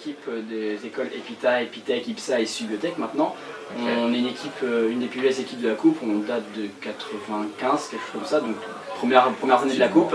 équipes des écoles Epita, Epitech, Ipsa et Subiotech maintenant. On est une équipe, une des plus vieilles équipes de la coupe, on date de 95, quelque chose comme ça, donc premières années de la coupe.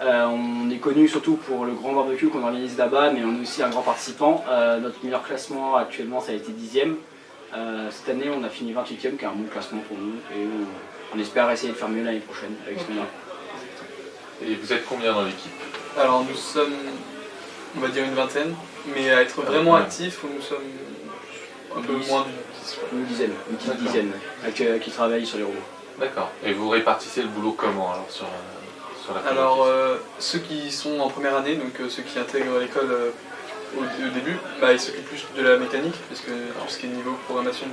On est connu surtout pour le grand barbecue qu'on organise là-bas, mais on est aussi un grand participant. Notre meilleur classement actuellement, ça a été 10e. Cette année, on a fini 28e, qui est un bon classement pour nous, et on espère essayer de faire mieux l'année prochaine avec ce moment-là. Et vous êtes combien dans l'équipe? Alors nous sommes, on va dire une vingtaine, mais à être vraiment actifs, nous sommes un peu moins d'une dizaine. Une petite dizaine qui travaille sur les robots. D'accord. Et vous répartissez le boulot comment alors sur la Alors ceux qui sont en première année, donc ceux qui intègrent l'école au début, ils s'occupent plus de la mécanique, parce que tout ce qui est niveau programmation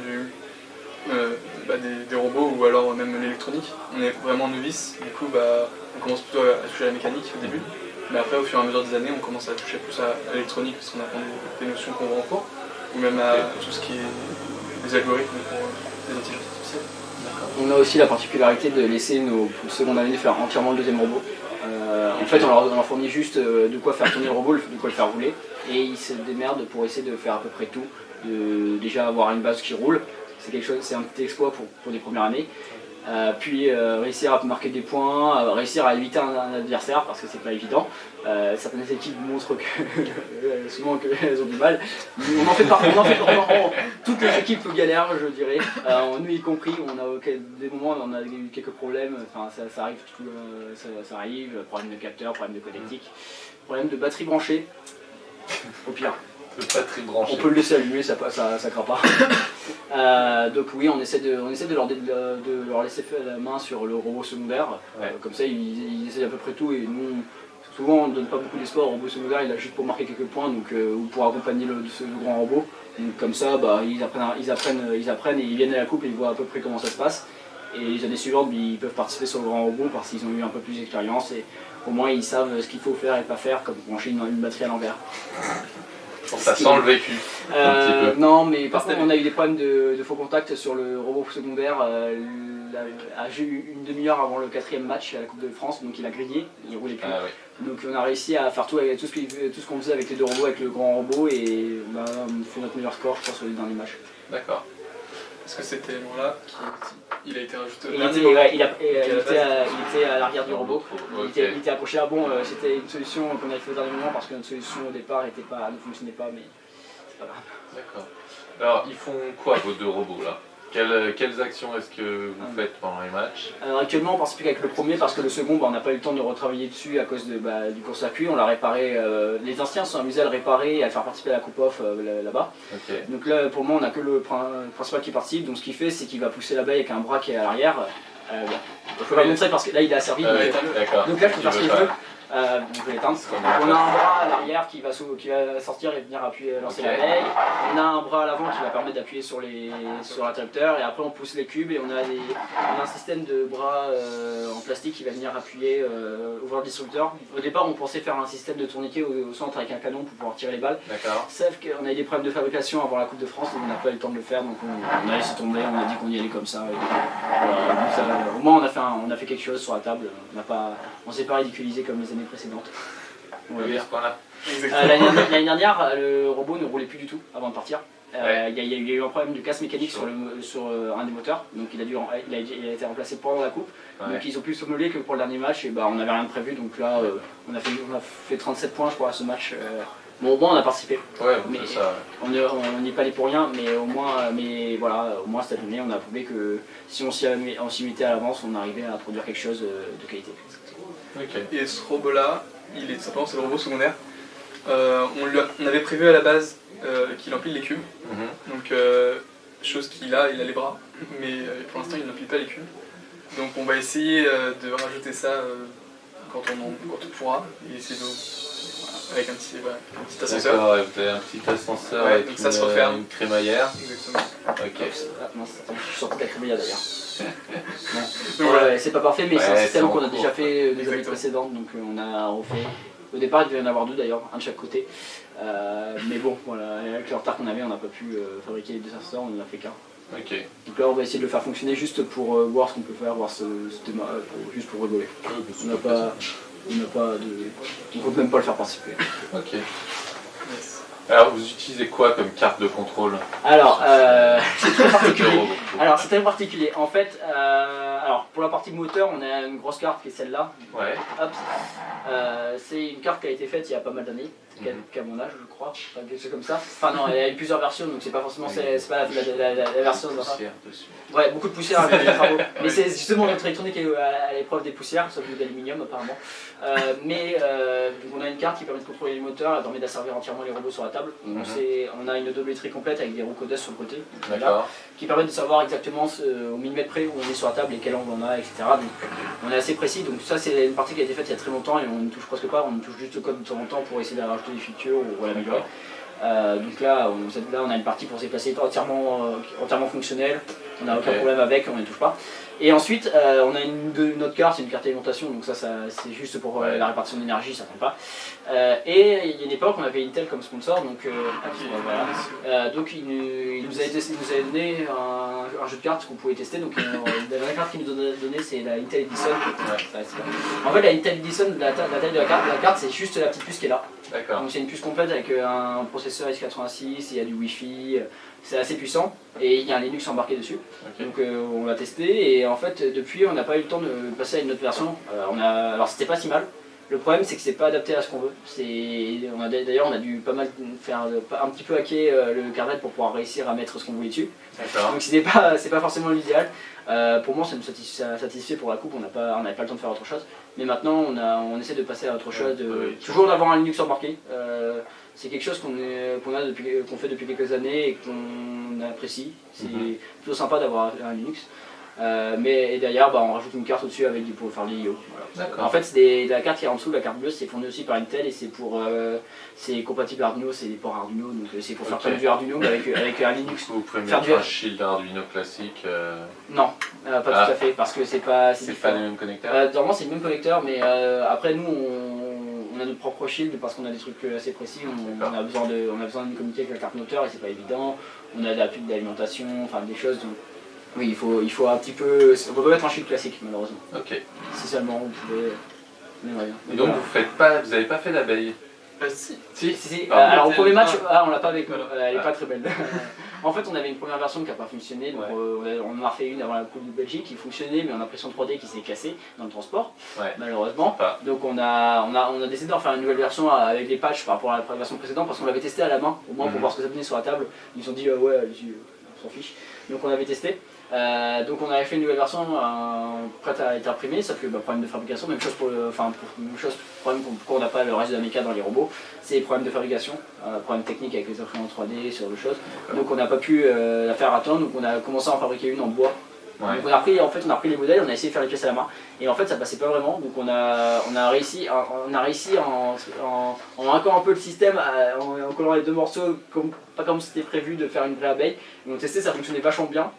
des robots ou alors même l'électronique, on est vraiment novice, du coup on commence plutôt à toucher à la mécanique au début, mais après au fur et à mesure des années on commence à toucher plus à l'électronique parce qu'on apprend des notions qu'on voit en cours, ou même à tout ce qui est des algorithmes pour les intelligences artificielles. On a aussi la particularité de laisser nos secondes années faire entièrement le deuxième robot. En fait, on leur fournit juste de quoi faire tourner le robot, de quoi le faire rouler, et ils se démerdent pour essayer de faire à peu près tout, déjà avoir une base qui roule, c'est un petit exploit pour les premières années. Puis réussir à marquer des points, réussir à éviter un adversaire parce que c'est pas évident. Certaines équipes montrent que souvent qu'elles ont du mal. On en fait pas. Toutes les équipes galèrent, je dirais. Nous y compris, on a des moments où on a eu quelques problèmes. Enfin, ça arrive, ça arrive. Problème de capteur, problème de connectique, problème de batterie branchée. Au pire. On peut le laisser allumer, ça craint pas. Donc oui, on essaie de leur laisser faire la main sur le robot secondaire. Comme ça, ils essaient à peu près tout. Et nous, souvent, on ne donne pas beaucoup d'espoir au robot secondaire. Il a juste pour marquer quelques points, donc, ou pour accompagner le grand robot. Donc comme ça, ils apprennent et ils viennent à la coupe et ils voient à peu près comment ça se passe. Et les années suivantes, ils peuvent participer sur le grand robot parce qu'ils ont eu un peu plus d'expérience et au moins ils savent ce qu'il faut faire et pas faire, comme brancher une batterie à l'envers. Ça sent le vécu un petit peu. Non, mais par contre on a eu des problèmes de faux contacts sur le robot secondaire. J'ai eu une demi-heure avant le 4e match à la Coupe de France, donc il a grillé, il roulait plus. Donc on a réussi à faire tout ce qu'on faisait avec les deux robots, avec le grand robot, et on a fait notre meilleur score, je pense, sur les derniers matchs. D'accord. Est-ce que cet élément-là, il a été rajouté il était à l'arrière du robot, il était accroché à c'était une solution qu'on a fait au dernier moment parce que notre solution au départ ne fonctionnait pas, mais c'est pas grave. D'accord. Alors ils font quoi vos deux robots là? Quelles actions est-ce que vous faites pendant les matchs? Alors actuellement on participe avec le premier parce que le second on n'a pas eu le temps de retravailler dessus à cause du court-circuit, on l'a réparé, les anciens se sont amusés à le réparer et à le faire participer à la coupe off là-bas. Donc là pour le moment on n'a que le principal qui participe, donc ce qu'il fait c'est qu'il va pousser la baie avec un bras qui est à l'arrière. Je peux pas le montrer parce que là il est asservi, donc là je peux faire ce que je veux. Je vais l'éteindre. On a un bras à l'arrière qui va sortir et venir appuyer, lancer la baie. On a un bras à l'avant qui va permettre d'appuyer sur l'interrupteur et après on pousse les cubes et on a un système de bras en plastique qui va venir appuyer, ouvrir le disrupteur. Au départ on pensait faire un système de tourniquet au centre avec un canon pour pouvoir tirer les balles. Sauf qu'on a eu des problèmes de fabrication avant la Coupe de France et on n'a pas eu le temps de le faire, donc on a laissé tomber, on a dit qu'on y allait comme ça. Au moins on a fait quelque chose sur la table, on s'est pas ridiculisé comme les années précédentes. L'année dernière, le robot ne roulait plus du tout avant de partir. Il y a eu un problème de casse mécanique sur un des moteurs, donc il a été remplacé pendant la coupe. Donc ils ont pu somnoler que pour le dernier match et on n'avait rien de prévu, donc là on a fait 37 points je crois à ce match. Bon, au moins on a participé. Mais on n'y est pas allé pour rien, mais au moins cette année on a prouvé que si on s'y mettait à l'avance, on arrivait à produire quelque chose de qualité. Et ce robot-là, simplement c'est le robot secondaire. On avait prévu à la base qu'il empile les cubes. Donc chose qu'il a les bras, mais pour l'instant il n'empile pas les cubes. Donc on va essayer de rajouter ça quand on pourra, et essayer avec un petit ascenseur. D'accord, vous avez un petit ascenseur avec donc ça se referme. Une crémaillère. Exactement. Ok. Je suis sorti de la crémaillère d'ailleurs. C'est pas parfait, mais c'est un système qu'on a déjà fait les années précédentes, donc on a refait. Au départ il devait y en avoir deux d'ailleurs, un de chaque côté. Mais bon, voilà, avec le retard qu'on avait, on n'a pas pu fabriquer les deux ascenseurs, on en a fait qu'un. Donc là on va essayer de le faire fonctionner juste pour voir ce qu'on peut faire, juste pour rigoler. On compte même pas le faire participer. Ok. Alors, vous utilisez quoi comme carte de contrôle? Alors, c'est très particulier. Le robot. Alors, c'est très particulier. En fait, alors pour la partie moteur, on a une grosse carte qui est celle-là. Ouais. Hop. C'est une carte qui a été faite il y a pas mal d'années, qu'à mon âge, je crois, enfin, quelque chose comme ça. Enfin non, il y a eu plusieurs versions, donc c'est pas forcément c'est pas la version. Poussière dessus. Ouais, beaucoup de poussière avec les travaux. Mais c'est justement notre électronique qui est à l'épreuve des poussières, sauf d'aluminium apparemment. Donc on a une carte qui permet de contrôler les moteurs, elle permet d'asservir entièrement les robots sur la table. Donc on a une odométrie complète avec des roues codeuses sur le côté, qui permettent de savoir exactement au millimètre près où on est sur la table et quel angle on a, etc. Donc on est assez précis. Donc ça c'est une partie qui a été faite il y a très longtemps et on ne touche presque pas, on touche juste le code de temps en temps pour essayer de rajouter des features ou l'améliorer. Donc là on a une partie pour se déplacer entièrement fonctionnelle, on n'a aucun problème avec, on ne touche pas. Et ensuite on a une autre carte, c'est une carte d'alimentation, donc ça c'est juste pour la répartition d'énergie, ça ne compte pas. Et il y a une époque on avait Intel comme sponsor, donc voilà. Donc il nous avait donné un jeu de cartes qu'on pouvait tester. Donc la dernière carte qu'il nous a donné c'est la Intel Edison. En fait la Intel Edison, la taille de la carte c'est juste la petite puce qui est là. Donc c'est une puce complète avec un processeur x86, il y a du Wi-Fi, c'est assez puissant et il y a un Linux embarqué dessus. Donc on l'a testé et en fait depuis on n'a pas eu le temps de passer à une autre version. Alors c'était pas si mal. Le problème c'est que c'est pas adapté à ce qu'on veut. D'ailleurs on a dû pas mal faire un petit peu hacker le kernel pour pouvoir réussir à mettre ce qu'on voulait dessus. Donc c'est pas forcément l'idéal. Pour moi ça nous satisfait pour la coupe, on n'avait pas le temps de faire autre chose. Mais maintenant on essaie de passer à autre chose, toujours d'avoir un Linux embarqué. C'est quelque chose qu'on fait depuis quelques années et qu'on apprécie. C'est plutôt sympa d'avoir un Linux. Et derrière on rajoute une carte au-dessus pour faire l'IO. Voilà. En fait la carte qui est en dessous, la carte bleue, c'est fourni aussi par Intel et c'est compatible Arduino, c'est des ports Arduino, donc c'est pour faire du Arduino mais avec un Linux. Vous pouvez mettre un shield Arduino classique Non, pas tout à fait, parce que c'est pas les mêmes connecteurs. Normalement c'est le même connecteur, mais après nous on a notre propre shield parce qu'on a des trucs assez précis, on a besoin de communiquer avec la carte moteur et c'est pas évident, on a de la pub d'alimentation, enfin des choses. Donc, oui, il faut un petit peu. On peut pas mettre un shield classique malheureusement. Ok. Si seulement vous pouvez. Mais ouais. Et donc vous avez pas fait l'abeille? Si. Alors au premier match, on l'a pas avec nous, elle est pas très belle. En fait on avait une première version qui n'a pas fonctionné, donc on en a refait une avant la Coupe de Belgique qui fonctionnait mais en impression 3D qui s'est cassée dans le transport, malheureusement. Donc on a décidé d'en faire une nouvelle version avec des patchs par rapport à la version précédente parce qu'on l'avait testé à la main, au moins pour voir ce que ça donnait sur la table. Ils nous ont dit ouais, on s'en fiche. Donc on avait testé. Donc on avait fait une nouvelle version prête à être imprimée, sauf que problème de fabrication, même chose problème pourquoi on n'a pas le reste de la méca dans les robots, c'est problème de fabrication, problème technique avec les imprimantes 3D, sur le choses. Donc on n'a pas pu la faire attendre, donc on a commencé à en fabriquer une en bois. Donc on a pris les modèles, on a essayé de faire les pièces à la main et en fait ça passait pas vraiment, donc on a réussi en hackant un peu le système, en collant les deux morceaux pas comme c'était prévu de faire une vraie abeille. On a testé, ça fonctionnait vachement bien.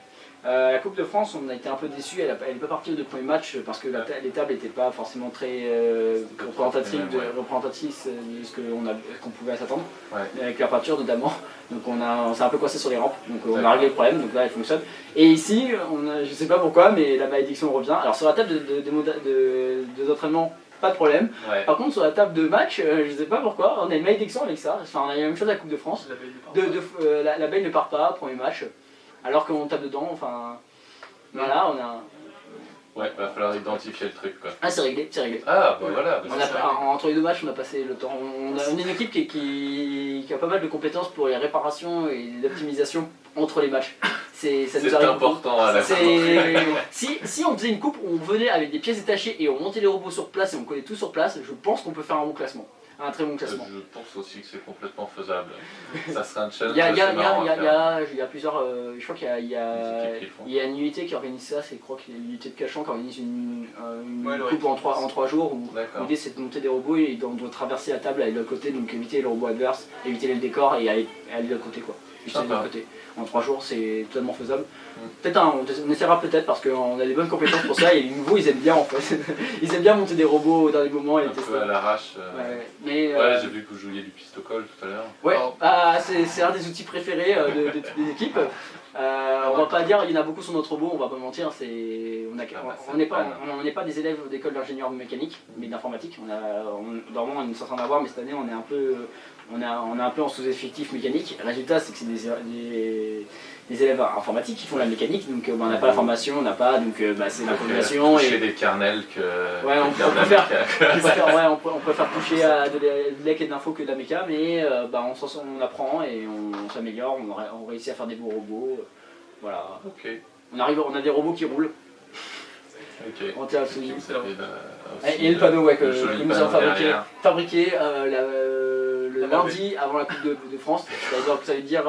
La Coupe de France, on a été un peu déçus, elle n'est pas partie au 2 premiers matchs parce que les tables n'étaient pas forcément très représentatives de ce qu'on pouvait s'attendre, avec la peinture notamment. Donc on s'est un peu coincé sur les rampes, donc on a réglé le problème, donc là elle fonctionne. Et ici, je sais pas pourquoi, mais la malédiction revient. Alors sur la table de entraînement, pas de problème. Par contre sur la table de match, je sais pas pourquoi, on a une malédiction avec ça. Enfin on a la même chose à la Coupe de France. L'abeille ne part pas, premier match. Alors qu'on tape dedans, enfin. Voilà, on a. Ouais, va falloir identifier le truc quoi. Ah, c'est réglé. Ah, bah voilà. Entre les deux matchs, on a passé le temps. On a une équipe qui a pas mal de compétences pour les réparations et l'optimisation entre les matchs. C'est important à la fin. Si on faisait une coupe où on venait avec des pièces détachées et on montait les robots sur place et on collait tout sur place, je pense qu'on peut faire un bon classement. Un très bon classement. Je pense aussi que c'est complètement faisable. Ça serait un challenge. Il y a plusieurs. Je crois qu'il y a une unité qui organise ça, je crois qu'il y a l'unité de Cachan qui organise une coupe en 3 jours où l'idée c'est de monter des robots et on doit traverser la table aller de l'autre côté, donc éviter le robot adverse, éviter le décor et aller de l'autre côté quoi. En 3 jours c'est totalement faisable. Peut-être on essaiera peut-être parce qu'on a des bonnes compétences pour ça et les nouveaux ils aiment bien en fait. Ils aiment bien monter des robots au dernier moment et un peu à l'arrache. J'ai vu que vous jouiez du pistocol tout à l'heure. Ouais, c'est un des outils préférés de toutes les équipes. On va pas dire, il y en a beaucoup sur notre robot, on va pas mentir, on n'est pas des élèves d'école d'ingénieur mécanique, mais d'informatique. Normalement on est censé en avoir, mais cette année on est un peu on est un peu en sous-effectif mécanique. Le résultat, c'est que c'est des élèves informatiques qui font la mécanique, donc on n'a pas la formation, on n'a pas, donc c'est l'improvisation. Toucher des kernels que. Ouais, on préfère toucher à de l'EC et de l'info que de la méca, mais on apprend et on s'améliore, on réussit à faire des beaux robots. Voilà. Ok. On a des robots qui roulent. Ok. Entier absolu. Et le panneau que joli nous avons panneau fabriqué le lundi avant la Coupe de France. C'est-à-dire que ça veut dire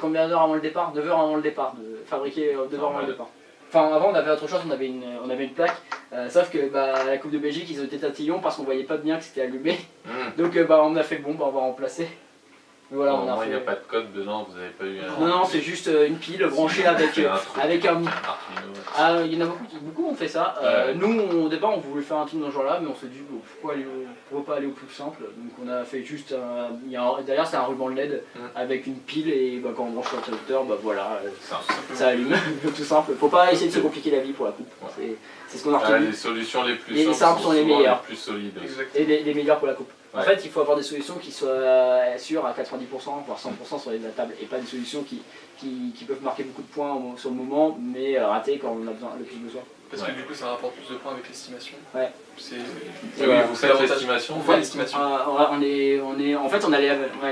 combien d'heures avant le départ, 9 heures avant le départ, fabriqué 2 heures avant le départ. Enfin avant on avait autre chose, on avait une plaque, sauf que la Coupe de Belgique ils ont été tatillons parce qu'on voyait pas bien que c'était allumé. Donc on a fait bon, on va remplacer. Voilà, il n'y a pas de code dedans, vous n'avez pas eu un... Non, c'est juste une pile branchée avec un... Ah, il y en a beaucoup ont fait ça. Nous, au départ, on voulait faire un truc dans ce genre-là, mais on s'est dit, pourquoi pas aller au plus simple. Donc on a fait juste derrière, c'est un ruban LED avec une pile, et quand on branche l'interrupteur, voilà, ça allume, tout simple. Faut pas essayer de se compliquer la vie pour la coupe. C'est ce qu'on a retenu. Les solutions les plus simples sont les meilleures. Les plus solides. Et les meilleures pour la coupe. En fait, il faut avoir des solutions qui soient sûres à 90%, voire 100% sur la table, et pas des solutions qui peuvent marquer beaucoup de points sur le moment, mais rater quand on a le plus besoin. Parce que du coup, ça rapporte plus de points avec l'estimation. Ouais. Oui, vous faites l'estimation. On fait l'estimation. En fait, on a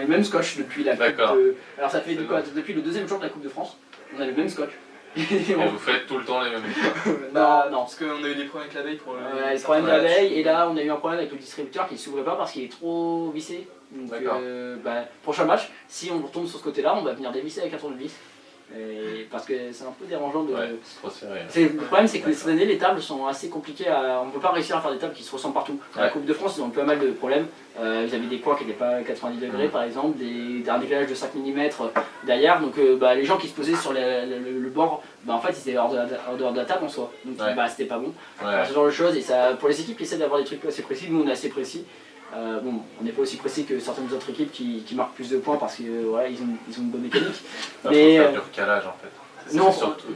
le même scotch depuis la coupe de... Alors ça fait depuis le deuxième jour de la Coupe de France, on a le même scotch. Et vous faites tout le temps les mêmes choses. Non, parce qu'on a eu des problèmes avec la veille pour les problèmes de la veille, et là on a eu un problème avec le distributeur qui ne s'ouvrait pas parce qu'il est trop vissé. Donc prochain match, si on retombe sur ce côté-là, on va venir dévisser avec un tournevis. Parce que c'est un peu dérangeant de... c'est trop serré. Le problème c'est que cette année les tables sont assez compliquées, on ne peut pas réussir à faire des tables qui se ressemblent partout. À la Coupe de France ils ont eu pas mal de problèmes, ils avaient des coins qui n'étaient pas à 90 degrés par exemple, un décalage de 5 mm derrière, donc les gens qui se posaient sur le bord, en fait ils étaient hors dehors de la table en soi, donc c'était pas bon. Ce genre de choses, et pour les équipes qui essaient d'avoir des trucs assez précis, nous on est assez précis. On n'est pas aussi précis que certaines autres équipes qui marquent plus de points parce qu'ils ont une bonne mécanique. Mais faut faire du recalage en fait.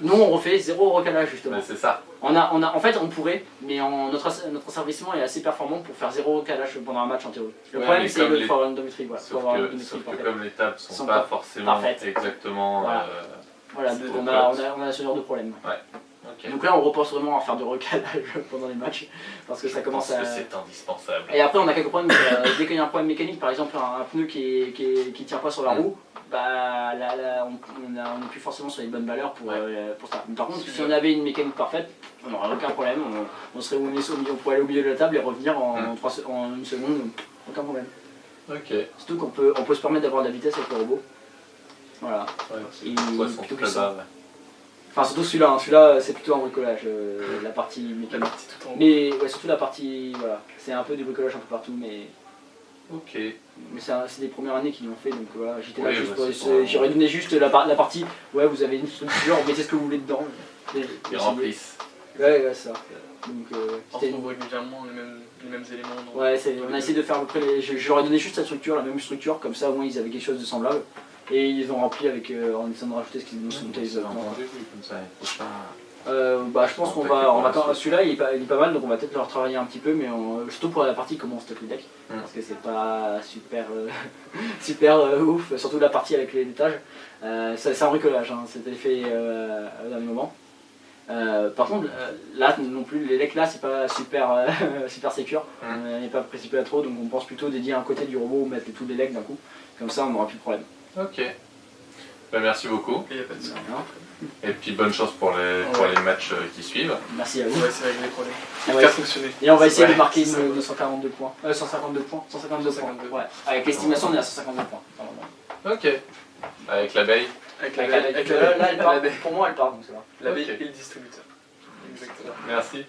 Nous on refait zéro recalage justement. C'est ça. En fait on pourrait, mais notre asservissement est assez performant pour faire zéro recalage pendant un match en théorie. Le problème c'est de faire une endométrie. Sauf que comme les tables sont pas forcément exactement... Voilà, on a ce genre de problème. Okay. Donc là on repense vraiment à faire du recalage pendant les matchs parce que ça commence à... c'est indispensable. Et après on a quelques problèmes, dès qu'il y a un problème mécanique, par exemple un pneu qui tient pas sur la roue, on n'est plus forcément sur les bonnes valeurs pour ça. Mais par contre si on avait une mécanique parfaite, on n'aurait aucun problème, on pourrait aller au milieu de la table et revenir en une seconde, aucun problème. Surtout qu'on peut se permettre d'avoir de la vitesse avec le robot. Voilà. Plutôt que ça. Enfin surtout celui-là c'est plutôt un bricolage, la partie mécanique. Mais surtout la partie, c'est un peu du bricolage un peu partout, mais... Mais c'est des premières années qu'ils l'ont fait, donc voilà, j'étais là juste j'aurais donné juste la partie, vous avez une structure, mettez ce que vous voulez dedans. Ils remplissent. Ouais, ça. Donc on trouve régulièrement les mêmes éléments. On a essayé de faire à peu près j'aurais donné juste la structure, la même structure, comme ça au moins ils avaient quelque chose de semblable. Et ils ont rempli avec, en essayant de rajouter ce qu'ils nous sont exactement. Je pense qu'on va celui-là il est pas mal, donc on va peut-être le retravailler un petit peu, mais surtout pour la partie comment on stock les decks, parce que c'est pas super ouf, surtout la partie avec les étages. C'est un bricolage, c'était fait au dernier moment. Par contre, là non plus, les decks là c'est pas super sécure, on n'est pas précipité à trop, donc on pense plutôt dédier un côté du robot ou mettre tous les decks d'un coup, comme ça on n'aura plus de problème. Merci beaucoup. Et puis bonne chance pour les matchs qui suivent. Merci à vous. On va essayer de régler les problèmes. Faire fonctionner. Et on va essayer de marquer nos 142 points. 152 points. 152 points. Ouais. Avec l'estimation on est à 152 points. Avec l'abeille. Là elle part. Pour moi elle part donc ça va. L'abeille et le distributeur. Exactement. Merci.